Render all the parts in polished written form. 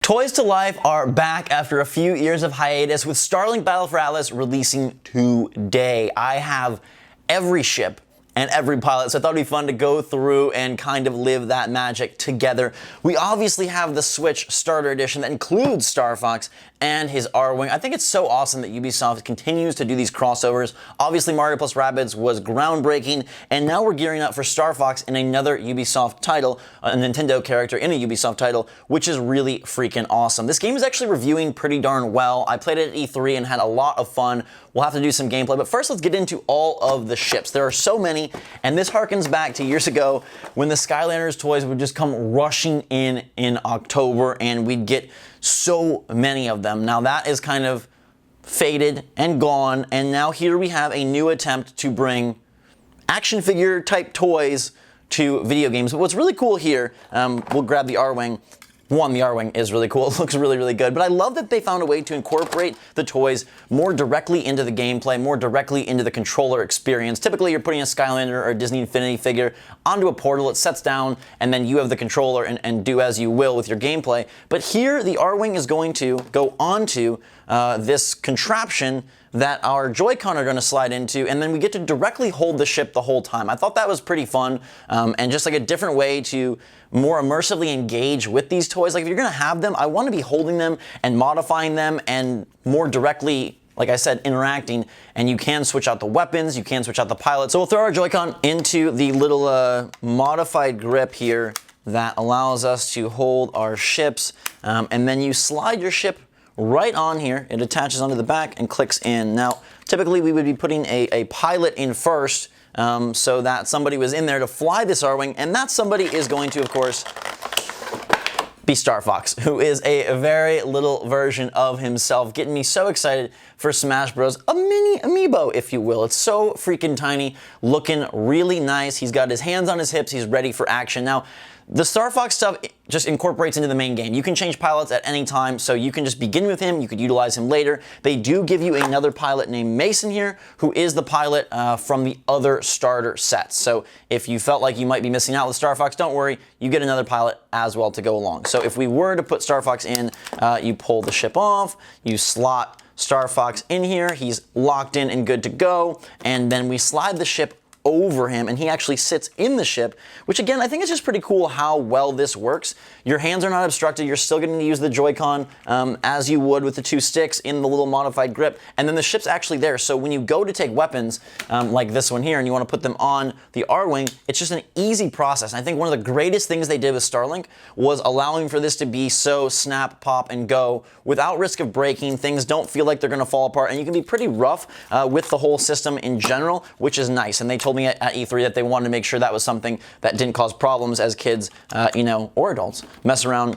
Toys to Life are back after a few years of hiatus with Starlink Battle for Atlas releasing today. I have every ship and every pilot, so I thought it'd be fun to go through and kind of live that magic together. We obviously have the Switch Starter Edition that includes Star Fox and his R-Wing. I think it's so awesome that Ubisoft continues to do these crossovers. Obviously, Mario plus Rabbids was groundbreaking, and now we're gearing up for Star Fox in another Ubisoft title, a Nintendo character in a Ubisoft title, which is really freaking awesome. This game is actually reviewing pretty darn well. I played it at E3 and had a lot of fun. We'll have to do some gameplay, but first let's get into all of the ships. There are so many, and this harkens back to years ago when the Skylanders toys would just come rushing in October, and we'd get so many of them. Now that is kind of faded and gone, and now here we have a new attempt to bring action figure type toys to video games. But what's really cool here, we'll grab the R-Wing. One, the R-Wing is really cool. It looks really, really good. But I love that they found a way to incorporate the toys more directly into the gameplay, more directly into the controller experience. Typically, you're putting a Skylander or a Disney Infinity figure onto a portal, it sets down, and then you have the controller and do as you will with your gameplay. But here, the R-Wing is going to go onto this contraption that our Joy-Con are going to slide into, and then we get to directly hold the ship the whole time. I thought that was pretty fun, and just like a different way to more immersively engage with these toys. Like if you're going to have them, I want to be holding them and modifying them and more directly, like I said, interacting. And you can switch out the weapons, you can switch out the pilot. So we'll throw our Joy-Con into the little modified grip here that allows us to hold our ships, and then you slide your ship right on here. It attaches onto the back and clicks in. Now, typically we would be putting a pilot in first, so that somebody was in there to fly this R-Wing, and that somebody is going to, of course, be Star Fox, who is a very little version of himself, getting me so excited for Smash Bros. A mini amiibo, if you will. It's so freaking tiny, looking really nice. He's got his hands on his hips. He's ready for action. Now, the Star Fox stuff just incorporates into the main game. You can change pilots at any time, so you can just begin with him. You could utilize him later. They do give you another pilot named Mason here, who is the pilot from the other starter sets. So if you felt like you might be missing out with Star Fox, don't worry. You get another pilot as well to go along. So if we were to put Star Fox in, you pull the ship off, you slot Star Fox in here. He's locked in and good to go. And then we slide the ship over him, and he actually sits in the ship, which again, I think is just pretty cool how well this works. Your hands are not obstructed. You're still getting to use the Joy-Con as you would with the two sticks in the little modified grip, and then the ship's actually there. So when you go to take weapons like this one here and you want to put them on the R-Wing, it's just an easy process. And I think one of the greatest things they did with Starlink was allowing for this to be so snap, pop, and go without risk of breaking. Things don't feel like they're going to fall apart, and you can be pretty rough with the whole system in general, which is nice. And they told me at E3 that they wanted to make sure that was something that didn't cause problems as kids, or adults mess around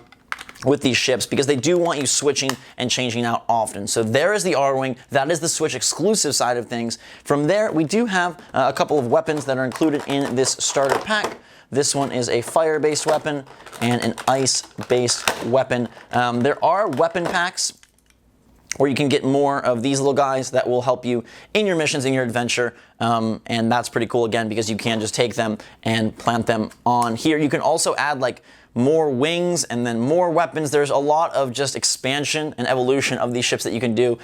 with these ships, because they do want you switching and changing out often. So there is the R-Wing. That is the Switch exclusive side of things. From there, we do have a couple of weapons that are included in this starter pack. This one is a fire-based weapon and an ice-based weapon. There are weapon packs where you can get more of these little guys that will help you in your missions, in your adventure, and that's pretty cool again because you can just take them and plant them on here. You can also add like more wings and then more weapons. There's a lot of just expansion and evolution of these ships that you can do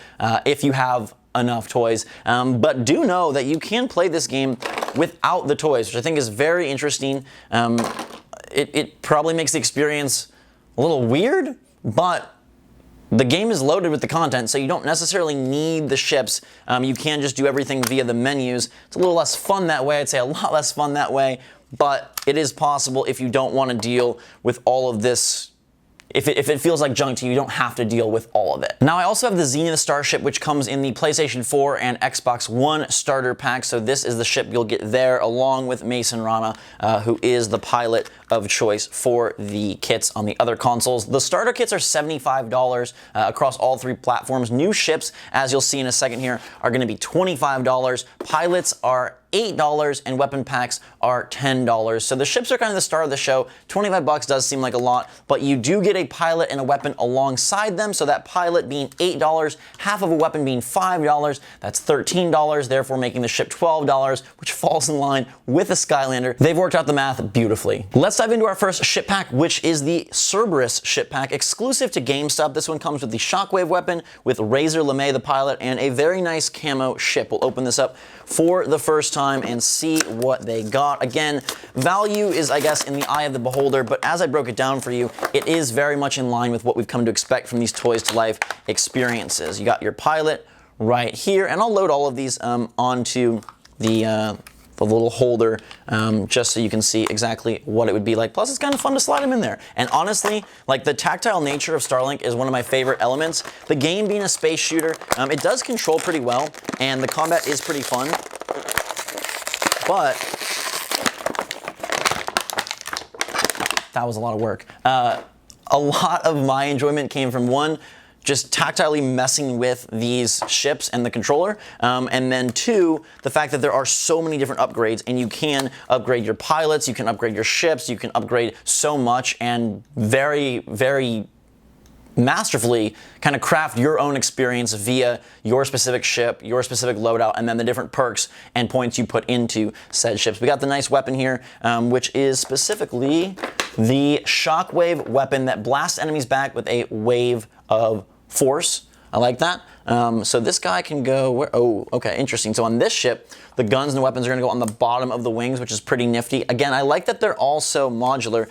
if you have enough toys. But do know that you can play this game without the toys, which I think is very interesting. It probably makes the experience a little weird, but the game is loaded with the content, so you don't necessarily need the ships. You can just do everything via the menus. It's a little less fun that way. I'd say a lot less fun that way, but it is possible if you don't want to deal with all of this. If it feels like junk to you, you don't have to deal with all of it. Now, I also have the Zenith Starship, which comes in the PlayStation 4 and Xbox One starter pack. So this is the ship you'll get there, along with Mason Rana, who is the pilot of choice for the kits on the other consoles. The starter kits are $75 across all three platforms. New ships, as you'll see in a second here, are going to be $25. Pilots are $8 and weapon packs are $10. So the ships are kind of the star of the show. 25 bucks does seem like a lot, but you do get a pilot and a weapon alongside them. So that pilot being $8, half of a weapon being $5, that's $13, therefore making the ship $12, which falls in line with a Skylander. They've worked out the math beautifully. Let's dive into our first ship pack, which is the Cerberus ship pack, exclusive to GameStop. This one comes with the Shockwave weapon, with Razor LeMay, the pilot, and a very nice camo ship. We'll open this up for the first time and see what they got. Again, value is, I guess, in the eye of the beholder, but as I broke it down for you, it is very much in line with what we've come to expect from these Toys to Life experiences. You got your pilot right here, and I'll load all of these onto the little holder, just so you can see exactly what it would be like. Plus, it's kind of fun to slide them in there. And honestly, like, the tactile nature of Starlink is one of my favorite elements. The game being a space shooter, it does control pretty well, and the combat is pretty fun. But that was a lot of work. A lot of my enjoyment came from, one, just tactilely messing with these ships and the controller, and then two, the fact that there are so many different upgrades, and you can upgrade your pilots, you can upgrade your ships, you can upgrade so much, and very, very masterfully kind of craft your own experience via your specific ship, your specific loadout, and then the different perks and points you put into said ships. We got the nice weapon here, which is specifically the Shockwave weapon that blasts enemies back with a wave of force. I like that. So this guy can go where? Oh, okay, interesting. So on this ship, the guns and the weapons are going to go on the bottom of the wings, which is pretty nifty. Again, I like that they're also modular.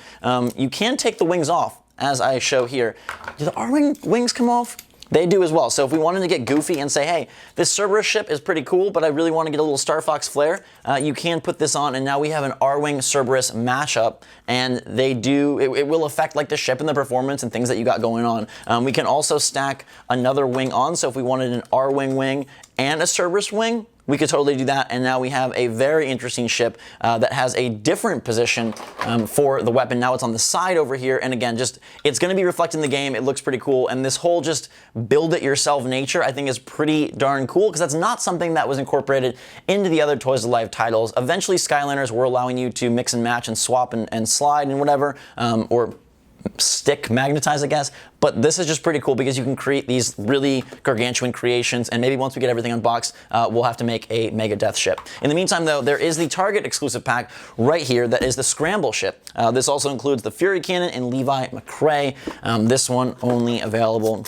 You can take the wings off, as I show here. Do the R-wing wings come off? They do as well. So if we wanted to get goofy and say, hey, this Cerberus ship is pretty cool, but I really want to get a little Star Fox flair, you can put this on, and now we have an R-wing Cerberus mashup, and they do, it will affect like the ship and the performance and things that you got going on. We can also stack another wing on, so if we wanted an R-wing wing and a Cerberus wing, we could totally do that, and now we have a very interesting ship that has a different position for the weapon. Now it's on the side over here, and again, just it's going to be reflected in the game. It looks pretty cool, and this whole just build-it-yourself nature, I think, is pretty darn cool, because that's not something that was incorporated into the other Toys to Life titles. Eventually, Skylanders were allowing you to mix and match and swap and slide and whatever, or stick magnetize, I guess, but this is just pretty cool because you can create these really gargantuan creations, and maybe once we get everything unboxed, we'll have to make a Mega Death ship. In the meantime, though, there is the Target exclusive pack right here that is the Scramble ship. This also includes the Fury Cannon and Levi McRae. This one only available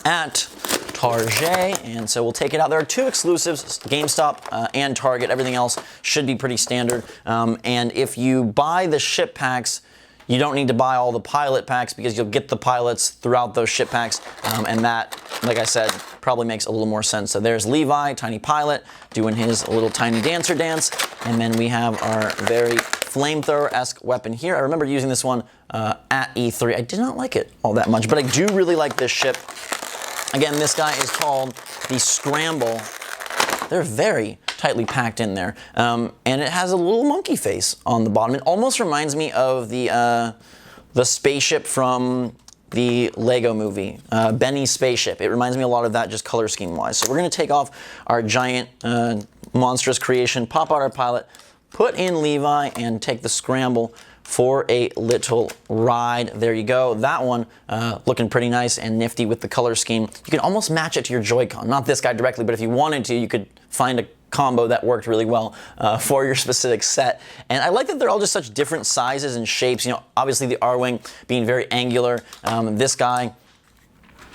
at Target, and so we'll take it out. There are two exclusives, GameStop and Target. Everything else should be pretty standard, and if you buy the ship packs, you don't need to buy all the pilot packs because you'll get the pilots throughout those ship packs, and that, like I said, probably makes a little more sense. So there's Levi, tiny pilot, doing his little tiny dancer dance, and then we have our very flamethrower-esque weapon here. I remember using this one at E3. I did not like it all that much, but I do really like this ship. Again, this guy is called the Scramble. They're very tightly packed in there, and it has a little monkey face on the bottom. It almost reminds me of the spaceship from the Lego movie, Benny's spaceship. It reminds me a lot of that, just color scheme wise. So we're going to take off our giant monstrous creation, pop out our pilot, put in Levi, and take the Scramble for a little ride. There you go. That one looking pretty nice and nifty with the color scheme. You can almost match it to your Joy-Con. Not this guy directly, but if you wanted to, you could find a combo that worked really well for your specific set. And I like that they're all just such different sizes and shapes. You know, obviously the R-Wing being very angular. This guy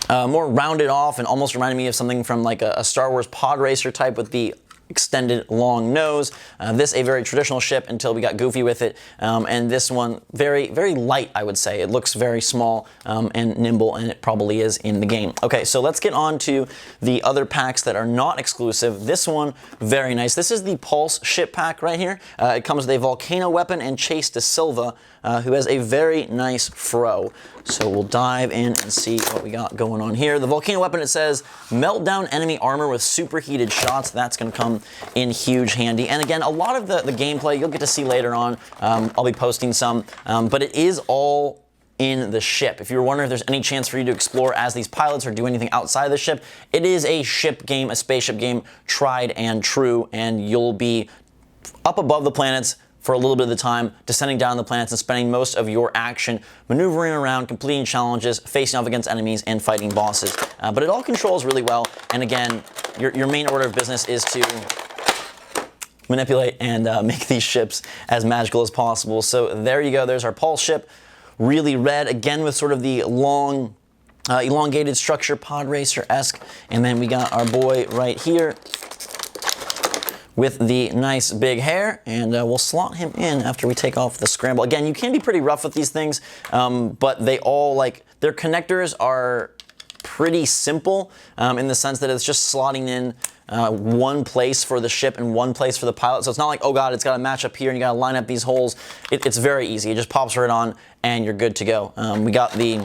more rounded off and almost reminded me of something from like a Star Wars pod racer type with the extended long nose. This a very traditional ship until we got goofy with it, and this one very, very light, I would say. It looks very small and nimble, and it probably is in the game. Okay, so let's get on to the other packs that are not exclusive. This one, very nice. This is the Pulse ship pack right here. It comes with a volcano weapon and Chase De Silva, who has a very nice fro. So we'll dive in and see what we got going on here. The volcano weapon, it says, melt down enemy armor with superheated shots. That's going to come in huge handy. And again, a lot of the gameplay you'll get to see later on. I'll be posting some, but it is all in the ship. If you're wondering if there's any chance for you to explore as these pilots or do anything outside of the ship, it is a ship game, a spaceship game, tried and true, and you'll be up above the planets for a little bit of the time, descending down the planets and spending most of your action maneuvering around, completing challenges, facing off against enemies, and fighting bosses. But it all controls really well, and again, your main order of business is to manipulate and make these ships as magical as possible. So there you go. There's our Pulse ship, really red, again with sort of the long, elongated structure, pod racer-esque. And then we got our boy right here with the nice big hair, and we'll slot him in after we take off the scramble. Again, you can be pretty rough with these things, but they all, like, their connectors are pretty simple in the sense that it's just slotting in one place for the ship and one place for the pilot. So it's not like, oh god, it's got to match up here and you got to line up these holes. It's very easy. It just pops right on and you're good to go. We got the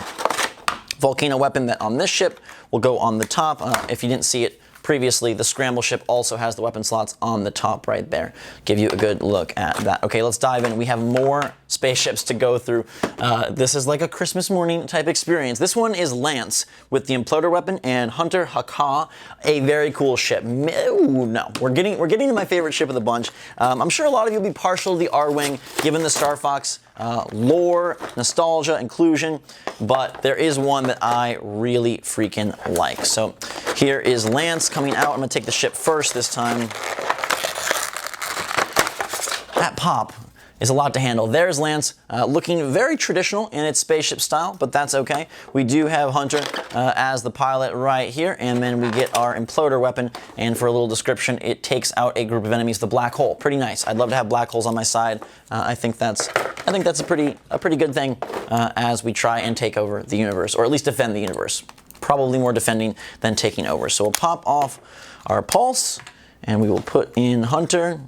volcano weapon that on this ship will go on the top. If you didn't see it previously, the scramble ship also has the weapon slots on the top right there. Give you a good look at that. Okay, let's dive in. We have more spaceships to go through. This is like a Christmas morning type experience. This one is Lance with the imploder weapon and Hunter Haka, a very cool ship. Ooh, no, we're getting to my favorite ship of the bunch. I'm sure a lot of you will be partial to the R-Wing, given the Star Fox lore, nostalgia, inclusion, but there is one that I really freaking like. So here is Lance coming out. I'm gonna take the ship first this time. That pop is a lot to handle. There's Lance, looking very traditional in its spaceship style, but that's okay. We do have Hunter as the pilot right here, and then we get our imploder weapon, and for a little description, it takes out a group of enemies, the black hole. Pretty nice. I'd love to have black holes on my side. I think that's a pretty good thing as we try and take over the universe, or at least defend the universe. Probably more defending than taking over. So we'll pop off our Pulse, and we will put in Hunter,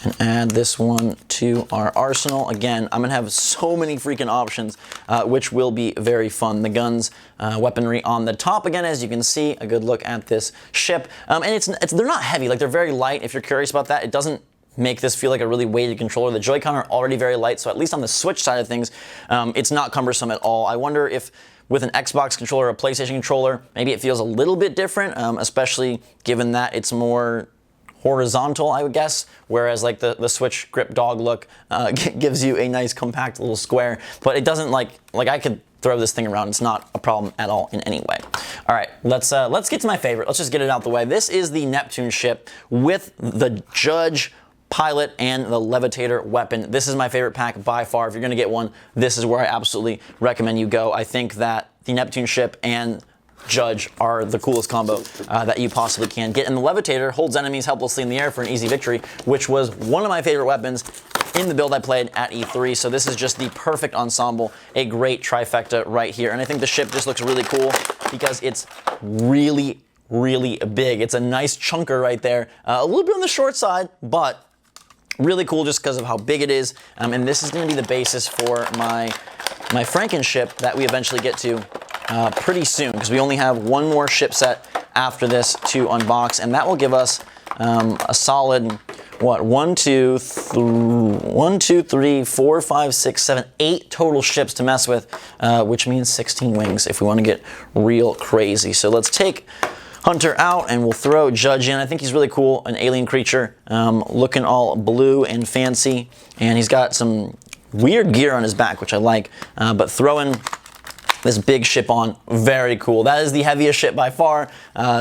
and add this one to our arsenal. Again, I'm gonna have so many freaking options, which will be very fun. The guns, weaponry on the top. Again, as you can see, a good look at this ship. And they're not heavy, like they're very light. If you're curious about that, it doesn't make this feel like a really weighted controller. The Joy-Con are already very light, so at least on the Switch side of things, it's not cumbersome at all. I wonder if with an Xbox controller or a PlayStation controller, maybe it feels a little bit different, especially given that it's more horizontal, I would guess, whereas like the Switch grip dog look gives you a nice compact little square, but it doesn't like I could throw this thing around. It's not a problem at all in any way. All right, let's get to my favorite. Let's just get it out the way. This is the Neptune ship with the Judge pilot and the levitator weapon. This is my favorite pack by far. If you're gonna get one, this is where I absolutely recommend you go. I think that the Neptune ship and Judge are the coolest combo that you possibly can get. And the levitator holds enemies helplessly in the air for an easy victory, which was one of my favorite weapons in the build I played at E3. So this is just the perfect ensemble, a great trifecta right here. And I think the ship just looks really cool because it's really, really big. It's a nice chunker right there. A little bit on the short side, but really cool just because of how big it is. And this is going to be the basis for my Franken ship that we eventually get to pretty soon, because we only have one more ship set after this to unbox, and that will give us a solid, what, 1, 2, 3, 4, 5, 6, 7, 8 total ships to mess with, which means 16 wings if we want to get real crazy. So let's take Hunter out and we'll throw Judge in. I think he's really cool, an alien creature, looking all blue and fancy, and he's got some weird gear on his back, which I like, but throwing this big ship on, very cool. That is the heaviest ship by far,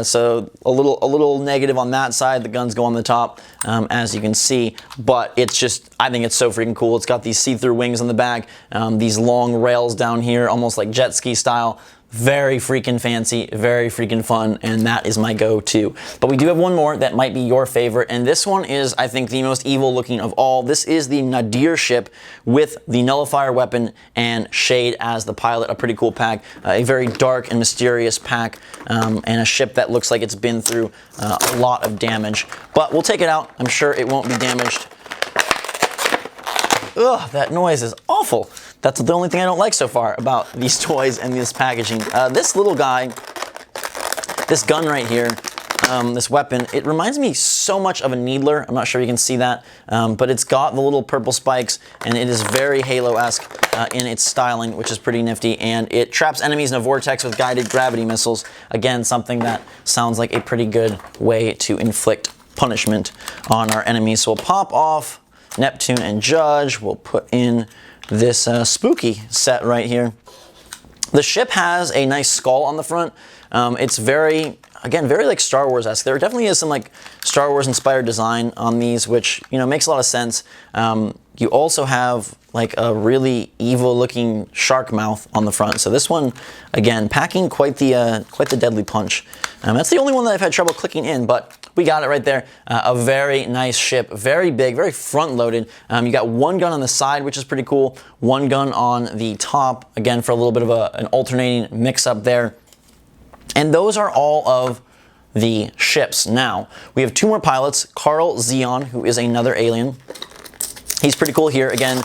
so a little negative on that side. The guns go on the top, as you can see, but it's just, I think it's so freaking cool. It's got these see-through wings on the back, these long rails down here, almost like jet ski style. Very freaking fancy, very freaking fun, and that is my go-to. But we do have one more that might be your favorite, and this one is, I think, the most evil looking of all. This is the Nadir ship with the nullifier weapon and Shade as the pilot. A pretty cool pack, a very dark and mysterious pack, and a ship that looks like it's been through a lot of damage. But we'll take it out. I'm sure it won't be damaged. Ugh, that noise is awful. That's the only thing I don't like so far about these toys and this packaging. This little guy, this gun right here, this weapon, it reminds me so much of a Needler. I'm not sure you can see that, but it's got the little purple spikes, and it is very Halo-esque in its styling, which is pretty nifty, and it traps enemies in a vortex with guided gravity missiles. Again, something that sounds like a pretty good way to inflict punishment on our enemies. So we'll pop off Neptune and Judge. We'll put in this spooky set right here. The ship has a nice skull on the front. It's very, again, very like Star Wars-esque. There definitely is some like Star Wars-inspired design on these, which, you know, makes a lot of sense. You also have like a really evil-looking shark mouth on the front. So this one, again, packing quite the deadly punch. That's the only one that I've had trouble clicking in, but we got it right there. A very nice ship, very big, very front-loaded. You got one gun on the side, which is pretty cool. One gun on the top, again, for a little bit of an alternating mix-up there. And those are all of the ships. Now, we have two more pilots, Carl Zeon, who is another alien. He's pretty cool here. Again,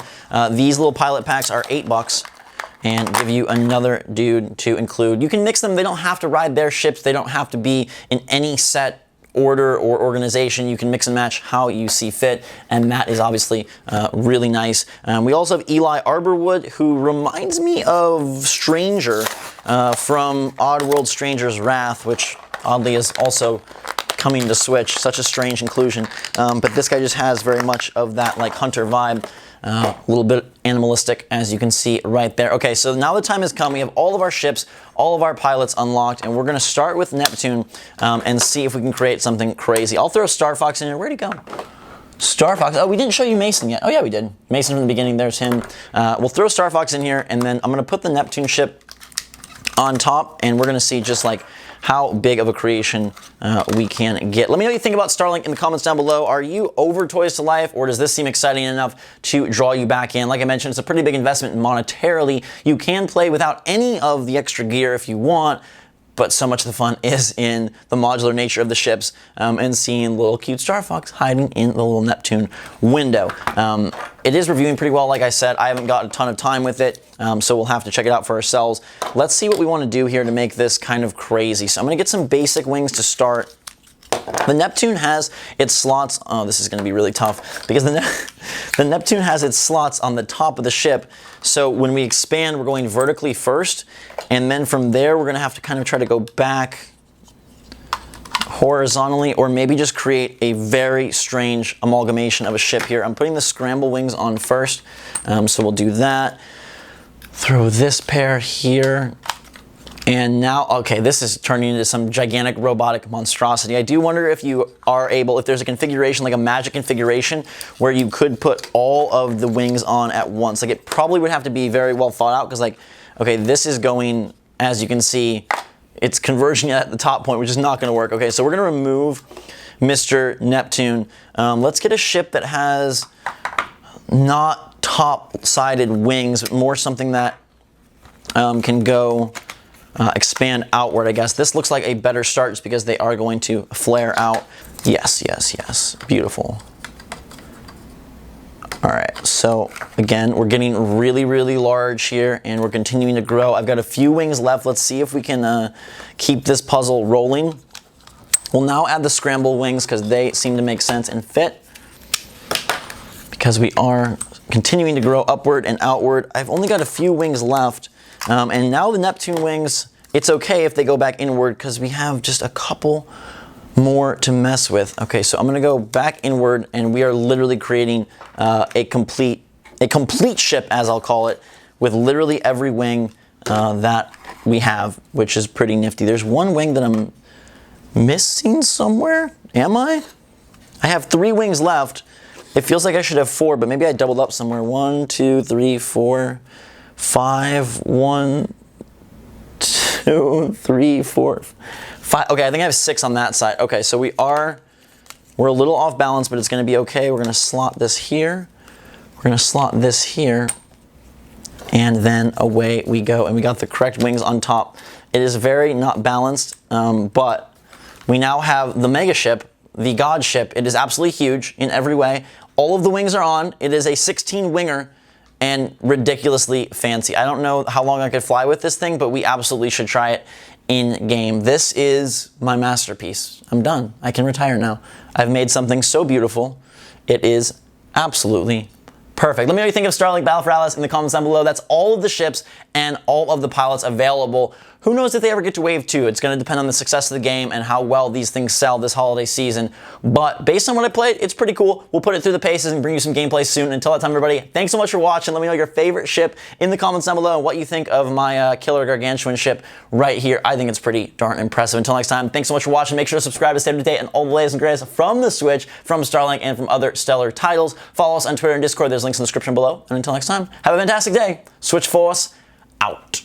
these little pilot packs are $8 and give you another dude to include. You can mix them. They don't have to ride their ships. They don't have to be in any set order or organization. You can mix and match how you see fit, and that is obviously really nice. We also have Eli Arborwood, who reminds me of Stranger from Oddworld Stranger's Wrath, which oddly is also coming to Switch. Such a strange inclusion. But this guy just has very much of that like hunter vibe. A little bit animalistic, as you can see right there. Okay, so now the time has come. We have all of our ships, all of our pilots unlocked, and we're gonna start with Neptune and see if we can create something crazy. I'll throw Star Fox in here. Where'd he go? Star Fox. Oh, we didn't show you Mason yet. Oh yeah, we did. Mason from the beginning, there's him. We'll throw Star Fox in here, and then I'm gonna put the Neptune ship on top, and we're gonna see just like how big of a creation we can get. Let me know what you think about Starlink in the comments down below. Are you over Toys to Life, or does this seem exciting enough to draw you back in? Like I mentioned, it's a pretty big investment monetarily. You can play without any of the extra gear if you want, but so much of the fun is in the modular nature of the ships and seeing little cute Star Fox hiding in the little Neptune window. It is reviewing pretty well, like I said. I haven't got a ton of time with it, so we'll have to check it out for ourselves. Let's see what we want to do here to make this kind of crazy. So I'm going to get some basic wings to start. The Neptune has its slots. Oh, this is going to be really tough because the Neptune has its slots on the top of the ship. So when we expand, we're going vertically first, and then from there we're going to have to kind of try to go back horizontally, or maybe just create a very strange amalgamation of a ship here. I'm putting the scramble wings on first, so we'll do that. Throw this pair here. And now, okay, this is turning into some gigantic robotic monstrosity. I do wonder if you are able, if there's a configuration, like a magic configuration, where you could put all of the wings on at once. Like, it probably would have to be very well thought out, because like, okay, this is going, as you can see, it's converging at the top point, which is not gonna work. Okay, so we're gonna remove Mr. Neptune. Let's get a ship that has not top-sided wings, but more something that can go expand outward, I guess. This looks like a better start just because they are going to flare out. Yes, yes, yes. Beautiful. All right, so again, we're getting really, really large here, and we're continuing to grow. I've got a few wings left. Let's see if we can keep this puzzle rolling. We'll now add the scramble wings because they seem to make sense and fit, because we are continuing to grow upward and outward. I've only got a few wings left. And now the Neptune wings, it's okay if they go back inward because we have just a couple more to mess with. Okay, so I'm gonna go back inward, and we are literally creating a complete ship, as I'll call it, with literally every wing that we have, which is pretty nifty. There's one wing that I'm missing somewhere. Am I? I have 3 wings left. It feels like I should have 4, but maybe I doubled up somewhere. 1, 2, 3, 4. 5, 1, 2, 3, 4, 5. Okay, I think I have 6 on that side. Okay, so we're a little off balance, but it's gonna be okay. We're gonna slot this here. We're gonna slot this here, and then away we go. And we got the correct wings on top. It is very not balanced, but we now have the mega ship, the God ship. It is absolutely huge in every way. All of the wings are on. It is a 16 winger. And ridiculously fancy. I don't know how long I could fly with this thing, but we absolutely should try it in game. This is my masterpiece. I'm done. I can retire now. I've made something so beautiful. It is absolutely perfect. Perfect. Let me know what you think of Starlink Battle for Atlas in the comments down below. That's all of the ships and all of the pilots available. Who knows if they ever get to Wave 2? It's going to depend on the success of the game and how well these things sell this holiday season. But based on what I played, it's pretty cool. We'll put it through the paces and bring you some gameplay soon. Until that time, everybody, thanks so much for watching. Let me know your favorite ship in the comments down below and what you think of my killer gargantuan ship right here. I think it's pretty darn impressive. Until next time, thanks so much for watching. Make sure to subscribe to stay up to date on all the latest and greatest from the Switch, from Starlink, and from other stellar titles. Follow us on Twitter and Discord. There's links in the description below. And until next time, have a fantastic day. Switch Force out.